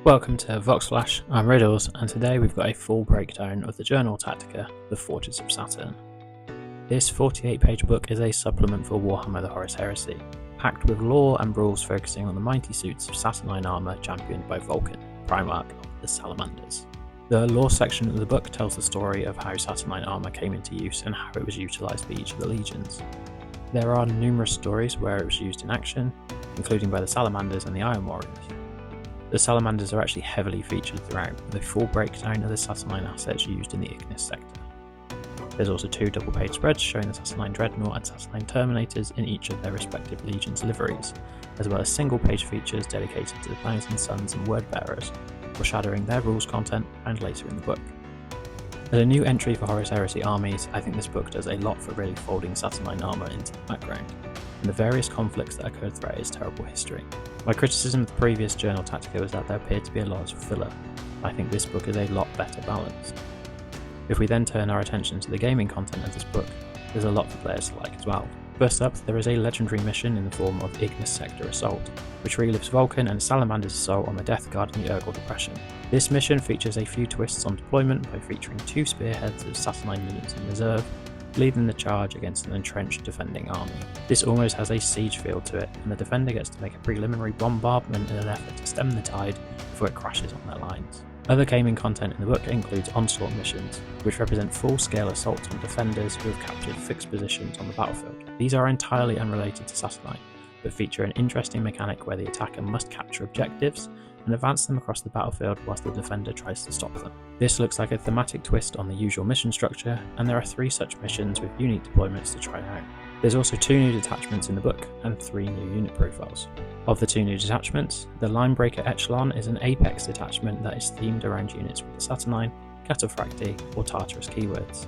Welcome to Vox Flash, I'm Riddles, and today we've got a full breakdown of the Journal Tactica, the Forges of Saturn. This 48-page book is a supplement for Warhammer the Horus Heresy, packed with lore and rules focusing on the mighty suits of Saturnine armour championed by Vulcan, Primarch of the Salamanders. The lore section of the book tells the story of how Saturnine armour came into use and how it was utilised by each of the legions. There are numerous stories where it was used in action, including by the Salamanders and the Iron Warriors. The Salamanders are actually heavily featured throughout, with a full breakdown of the Saturnine assets used in the Ignis sector. There's also two double-page spreads showing the Saturnine Dreadnought and Saturnine Terminators in each of their respective legions' liveries, as well as single-page features dedicated to the Thousand Sons and Wordbearers, foreshadowing their rules content and later in the book. As a new entry for Horus Heresy armies, I think this book does a lot for really folding Saturnine armour into the background, and the various conflicts that occurred throughout its terrible history. My criticism of the previous Journal Tactica was that there appeared to be a lot of filler. I think this book is a lot better balanced. If we then turn our attention to the gaming content of this book, there's a lot for players to like as well. First up, there is a legendary mission in the form of Ignis Sector Assault, which relives Vulcan and Salamander's assault on the Death Guard in the Urgal Depression. This mission features a few twists on deployment by featuring two spearheads of Saturnine units in reserve, leading the charge against an entrenched defending army. This almost has a siege feel to it, and the defender gets to make a preliminary bombardment in an effort to stem the tide before it crashes on their lines. Other gaming content in the book includes Onslaught missions, which represent full-scale assaults on defenders who have captured fixed positions on the battlefield. These are entirely unrelated to Saturnine, but feature an interesting mechanic where the attacker must capture objectives and advance them across the battlefield whilst the defender tries to stop them. This looks like a thematic twist on the usual mission structure, and there are 3 such missions with unique deployments to try out. There's also 2 new detachments in the book, and 3 new unit profiles. Of the 2 new detachments, the Linebreaker Echelon is an Apex detachment that is themed around units with the Saturnine, Cataphracti, or Tartarus keywords.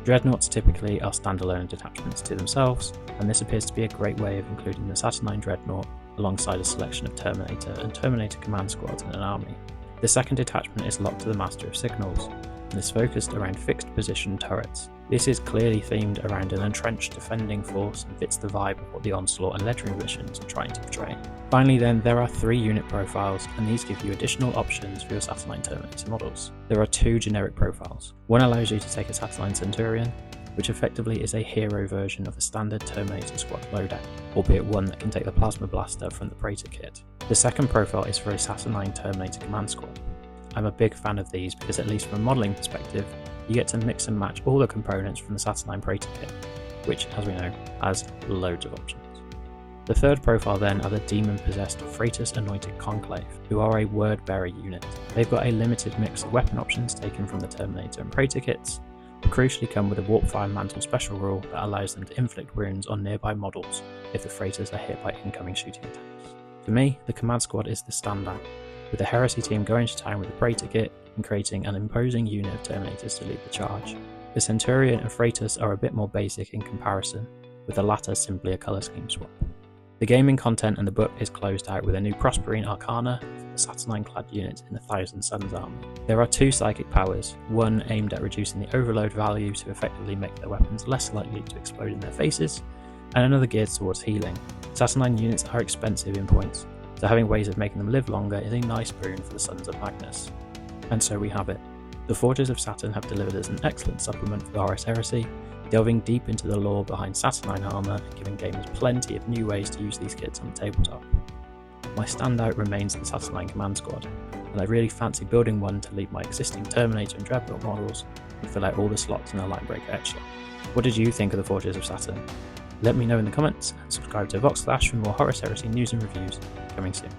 Dreadnoughts typically are standalone detachments to themselves, and this appears to be a great way of including the Saturnine Dreadnought alongside a selection of Terminator and Terminator Command Squads in an army. The second detachment is locked to the Master of Signals, and is focused around fixed position turrets. This is clearly themed around an entrenched defending force and fits the vibe of what the Onslaught and Legendary missions are trying to portray. Finally then, there are 3 unit profiles, and these give you additional options for your Saturnine Terminator models. There are 2 generic profiles. One allows you to take a Saturnine Centurion, which effectively is a hero version of a standard Terminator squad loadout, albeit one that can take the Plasma Blaster from the Praetor kit. The second profile is for a Saturnine Terminator Command Squad. I'm a big fan of these because, at least from a modelling perspective, you get to mix and match all the components from the Saturnine Praetor kit, which, as we know, has loads of options. The third profile then are the demon-possessed Phraetus Anointed Conclave, who are a word-bearer unit. They've got a limited mix of weapon options taken from the Terminator and Praetor kits, but crucially come with a Warpfire Mantle special rule that allows them to inflict wounds on nearby models if the Phraetus are hit by incoming shooting attacks. For me, the Command Squad is the standout, with the Heresy team going to town with the Praetor kit and creating an imposing unit of Terminators to lead the charge. The Centurion and Phraetus are a bit more basic in comparison, with the latter simply a colour scheme swap. The gaming content in the book is closed out with a new Prosperine Arcana for the Saturnine-clad units in the Thousand Sons army. There are 2 psychic powers, one aimed at reducing the overload value to effectively make their weapons less likely to explode in their faces, and another geared towards healing. Saturnine units are expensive in points, so having ways of making them live longer is a nice boon for the Sons of Magnus. And so we have it. The Forges of Saturn have delivered us an excellent supplement for the Horus Heresy, delving deep into the lore behind Saturnine armour and giving gamers plenty of new ways to use these kits on the tabletop. My standout remains the Saturnine Command Squad, and I really fancy building one to lead my existing Terminator and Dreadnought models and fill out all the slots in the Linebreaker Echelon. What did you think of the Forges of Saturn? Let me know in the comments, and subscribe to Vox Flash for more Horus Heresy news and reviews coming soon.